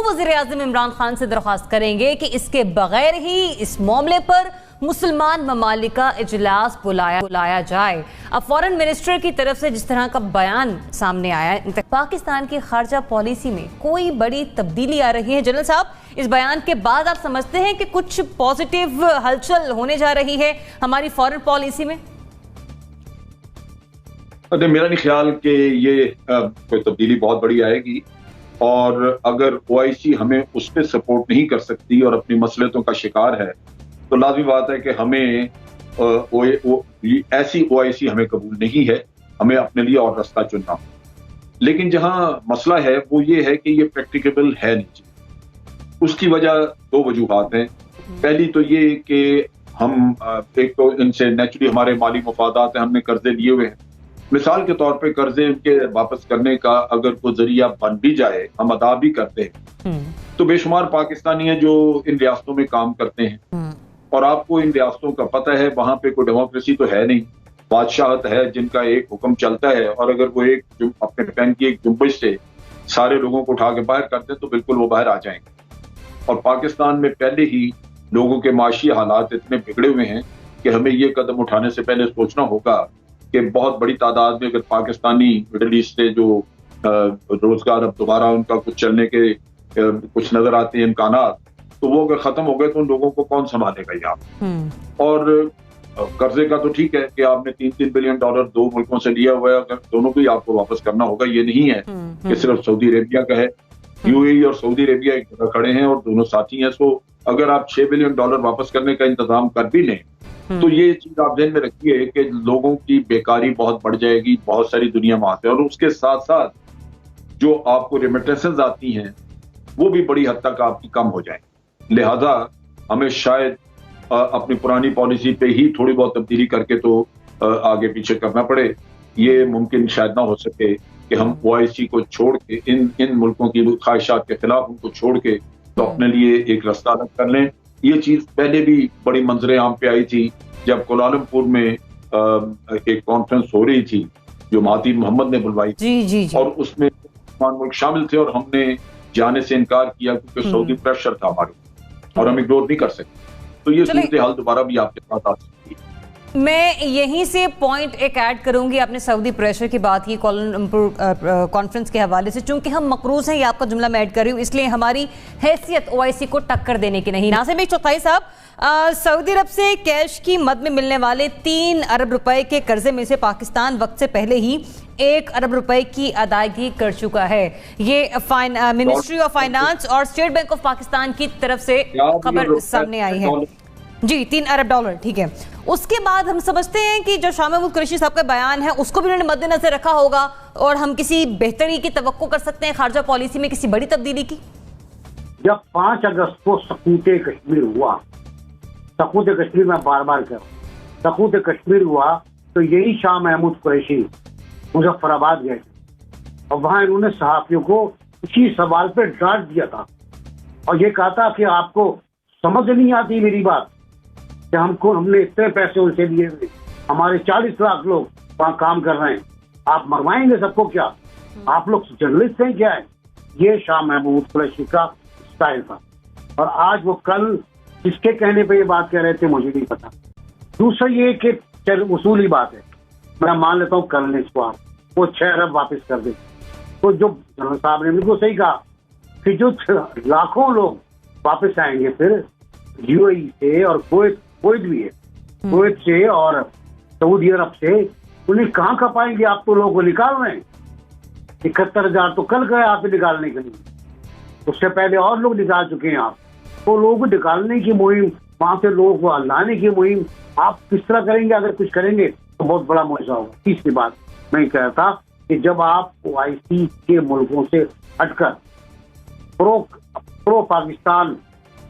वज़ीर-ए-आज़म इमरान खान से दरख्वास्त करेंगे कि इसके बगैर ही इस मामले पर मुसलमान ममालिक का इजलास बुलाया जाए। अब फॉरेन मिनिस्टर की तरफ से जिस तरह का बयान सामने आया है, पाकिस्तान की खारजा पॉलिसी में कोई बड़ी तब्दीली आ रही है। जनरल साहब, इस बयान के बाद आप समझते हैं कि कुछ पॉजिटिव हलचल होने जा रही है हमारी फॉरेन पॉलिसी में? मेरा नहीं ख्याल कि ये कोई तब्दीली बहुत बड़ी आएगी, और अगर OIC हमें उस पर सपोर्ट नहीं कर सकती और अपनी मसलियतों का शिकार है, तो लाज़मी बात है कि हमें ऐसी OIC हमें कबूल नहीं है, हमें अपने लिए और रास्ता चुनना हो। लेकिन जहां मसला है वो ये है कि ये प्रैक्टिकेबल है नहीं। उसकी वजह दो वजूहात हैं। पहली तो ये कि हम एक तो इनसे नेचुरली हमारे माली मफादात हैं, हमने कर्जे लिए हुए हैं। मिसाल के तौर पे कर्जे के वापस करने का अगर कोई जरिया बन भी जाए, हम अदा भी करते हैं, तो बेशुमार पाकिस्तानी हैं जो इन रियासतों में काम करते हैं, और आपको इन रियासतों का पता है वहां पे कोई डेमोक्रेसी तो है नहीं, बादशाहत है जिनका एक हुक्म चलता है, और अगर वो एक अपने पैन की एक जुम्बिश से सारे लोगों को उठा के बाहर करते हैं तो बिल्कुल वो बाहर आ जाएंगे। और पाकिस्तान में पहले ही लोगों के माशी हालात इतने बिगड़े हुए हैं कि हमें ये कदम उठाने से पहले सोचना होगा कि बहुत बड़ी तादाद में अगर पाकिस्तानी मिडल ईस्ट से जो रोजगार अब दोबारा उनका कुछ चलने के कुछ नजर आते हैं इम्कानात, तो वो अगर खत्म हो गए तो उन लोगों को कौन संभालेगा यहाँ। और कर्जे का तो ठीक है कि आपने $3-3 बिलियन दो मुल्कों से लिया हुआ है, अगर दोनों को ही आपको वापस करना होगा। ये नहीं है कि सिर्फ सऊदी अरेबिया का है। UAE और सऊदी अरेबिया एक जगह खड़े हैं और दोनों साथी हैं। सो अगर आप $6 बिलियन वापस करने का इंतजाम कर भी लें, तो ये चीज आप ध्यान में रखिए कि लोगों की बेकारी बहुत बढ़ जाएगी, बहुत सारी दुनिया में आते हैं, और उसके साथ साथ जो आपको रेमिटेंसेस आती हैं वो भी बड़ी हद तक आपकी कम हो जाए। लिहाजा हमें शायद अपनी पुरानी पॉलिसी पे ही थोड़ी बहुत तब्दीली करके तो आगे पीछे करना पड़े। ये मुमकिन शायद ना हो सके कि हम OIC को छोड़ के इन मुल्कों की ख्वाहिशात के खिलाफ उनको छोड़ के तो अपने लिए एक रास्ता अलग कर लें। ये चीज पहले भी बड़ी मंजरे आम पे आई थी जब कोलालमपुर में एक कॉन्फ्रेंस हो रही थी जो महातीर मोहम्मद ने बुलवाई थी, और उसमें मुल्क शामिल थे और हमने जाने से इनकार किया क्योंकि सऊदी प्रेशर था हमारे और हम इग्नोर नहीं कर सकते। तो ये सूरत हाल दोबारा भी आपके पास आ सकती है। मैं यहीं से पॉइंट एक ऐड करूंगी। आपने सऊदी प्रेशर की बात की कोलालमपुर कॉन्फ्रेंस के हवाले से, चूंकि हम मकरूज हैं, ये आपका जुमला मैं ऐड कर रही हूँ, इसलिए हमारी हैसियत OIC को टक्कर देने की नहीं। नासिर भाई चौथाई साहब, सऊदी अरब से कैश की मद में मिलने वाले 3 अरब रुपए के कर्जे में से पाकिस्तान वक्त से पहले ही 1 अरब रुपए की अदायगी कर चुका है। ये मिनिस्ट्री ऑफ फाइनेंस और स्टेट बैंक ऑफ पाकिस्तान की तरफ से खबर सामने आई है जी। $3 अरब, ठीक है। उसके बाद हम समझते हैं कि जो शाह महमूद कुरैशी साहब का बयान है उसको भी उन्होंने मद्देनजर रखा होगा, और हम किसी बेहतरी की तवक्को कर सकते हैं खारजा पॉलिसी में किसी बड़ी तब्दीली की। जब 5 अगस्त को सकूत कश्मीर हुआ, सकूत कश्मीर में बार बार कह रहा हूं, सकूत कश्मीर हुआ तो यही शाह महमूद कुरैशी मुजफ्फराबाद गए थे और वहां इन्होंने सहाफियों को इसी सवाल पे डांट दिया था और ये कहा था कि आपको समझ नहीं आती मेरी बात कि हमने इतने पैसे उनसे लिए हुए, हमारे 40 लाख लोग वहां काम कर रहे हैं, आप मरवाएंगे सबको क्या, आप लोग जर्नलिस्ट हैं क्या है। ये शाह महमूद कुरैशी का स्टाइल था, और आज वो कल किसके कहने पे ये बात कह रहे थे मुझे नहीं पता। दूसरा ये कि उसूली बात है, मैं मान लेता हूँ करने इसको आप वो 6 अरब वापस कर दे, तो जो जनरल साहब ने बिल्कुल सही कहा कि जो लाखों लोग वापस आएंगे फिर UAE से और कोई भी है, कुवैत से और सऊदी अरब से, उन्हें कहाँ खपाएंगे आप, तो लोगों को निकाल रहे हैं। 71,000 तो कल गए आप निकालने के लिए, उससे पहले और लोग निकाल चुके हैं आप, तो लोगों को निकालने की मुहिम, वहां से लोगों को लाने की मुहिम आप किस तरह करेंगे। अगर कुछ करेंगे तो बहुत बड़ा मुआवजा होगा। तीसरी बात मैं कह रहा था कि जब आप OIC के मुल्कों से हटकर प्रो पाकिस्तान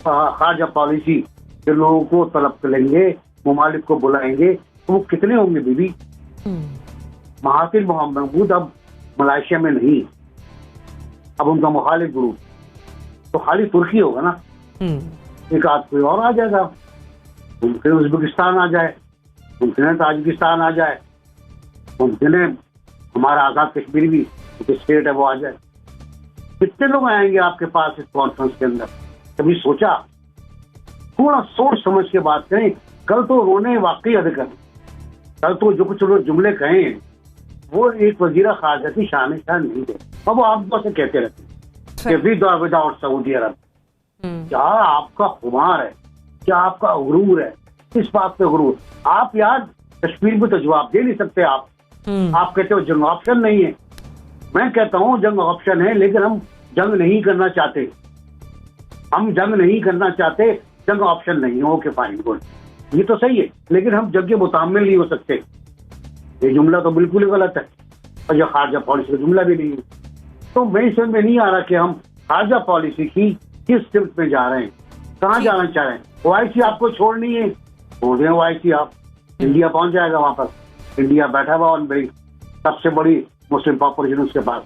खारजा पॉलिसी के लोगों को तलब करेंगे, ममालिक को बुलाएंगे, तो वो कितने होंगे बीबी। महातिर मोहम्मद अब मलेशिया में नहीं, अब उनका मुखालिफ ग्रुप तो खाली तुर्की होगा ना, एक आध कोई और आ जाएगा, मुमकिन उज्बेकिस्तान आ जाए, मुमकिन है ताजिकिस्तान आ जाए, मुमकिन है हमारा आजाद कश्मीर भी स्टेट है वो आ जाए। कितने लोग आएंगे आपके पास इस कॉन्फ्रेंस के अंदर? कभी सोचा? थोड़ा सोच समझ के बात करें। कल तो उन्होंने वाकई हद कर, कल तो जो कुछ लोग जुमले कहे वो एक वजीरा खारजा की शान शान नहीं थे। अब आप तो ऐसे कहते रहते हैं कि विदाउट सऊदी अरब। क्या आपका खुमार है, क्या आपका गुरूर है? किस बात पे गुरूर? आप यार कश्मीर को तो जवाब दे नहीं सकते। आप कहते हो जंग ऑप्शन नहीं है। मैं कहता हूँ जंग ऑप्शन है, लेकिन हम जंग नहीं करना चाहते। हम जंग नहीं करना चाहते, जंग ऑप्शन नहीं है। ओके फाइन गुड, ये तो सही है, लेकिन हम जंग के मुतामिल नहीं हो सकते। ये जुमला तो बिल्कुल ही गलत है, और यह खारजा पॉलिसी का जुमला भी नहीं है। तो मेरी समझ में नहीं आ रहा कि हम खारजा पॉलिसी की किस सिमत में जा रहे हैं, कहाँ जाना चाह रहे हैं। ओआईसी आपको छोड़नी है, छोड़ दें ओआईसी आप, इंडिया पहुंच जाएगा वहां पर। इंडिया बैठा हुआ और बड़ी सबसे बड़ी मुस्लिम पॉपुलेशन उसके पास।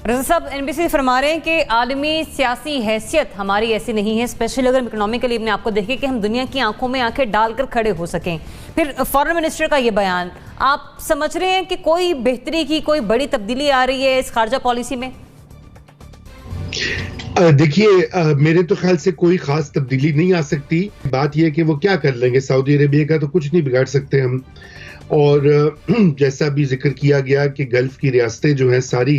रजा साहब, एनबीसी फरमा रहे हैं कि आलमी सियासी हैसियत हमारी ऐसी नहीं है, स्पेशली अगर इकोनॉमिकली अपने आपको देखें कि हम दुनिया की आंखों में आंखें डालकर खड़े हो सकें। फिर फॉरेन मिनिस्टर का ये बयान, आप समझ रहे हैं कि कोई बेहतरी की कोई बड़ी तब्दीली आ रही है इस खारजा पॉलिसी में? देखिए, मेरे तो ख्याल से कोई खास तब्दीली नहीं आ सकती। बात यह है कि वो क्या कर लेंगे, सऊदी अरेबिया का तो कुछ नहीं बिगाड़ सकते हम। और जैसा भी जिक्र किया गया कि गल्फ की रियासतें जो हैं सारी,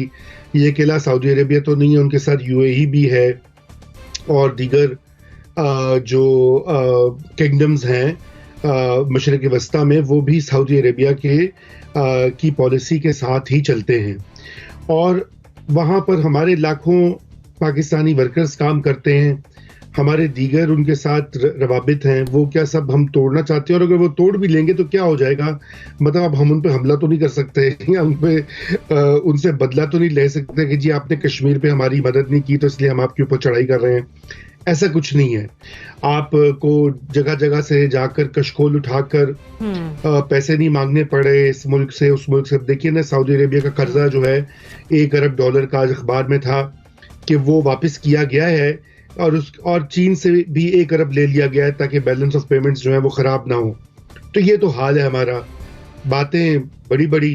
ये अकेला सऊदी अरेबिया तो नहीं है, उनके साथ यूएई भी है और दीगर जो किंगडम्स हैं मशरिक़ वस्ता में, वो भी सऊदी अरेबिया की पॉलिसी के साथ ही चलते हैं। और वहाँ पर हमारे लाखों पाकिस्तानी वर्कर्स काम करते हैं, हमारे दीगर उनके साथ रवाबित हैं, वो क्या सब हम तोड़ना चाहते हैं? और अगर वो तोड़ भी लेंगे तो क्या हो जाएगा? मतलब अब हम उन पे हमला तो नहीं कर सकते या उनसे बदला तो नहीं ले सकते कि जी आपने कश्मीर पे हमारी मदद नहीं की तो इसलिए हम आपके ऊपर चढ़ाई कर रहे हैं। ऐसा कुछ नहीं है। आपको जगह जगह से जाकर कशकोल उठाकर पैसे नहीं मांगने पड़े इस मुल्क से उस मुल्क से। देखिए ना, सऊदी अरेबिया का कर्जा जो है $1 अरब का, आज अखबार में था कि वो वापस किया गया है, और चीन से भी $1 अरब ले लिया गया है ताकि बैलेंस ऑफ पेमेंट्स जो है वो खराब ना हो। तो ये तो हाल है हमारा। बातें बड़ी बड़ी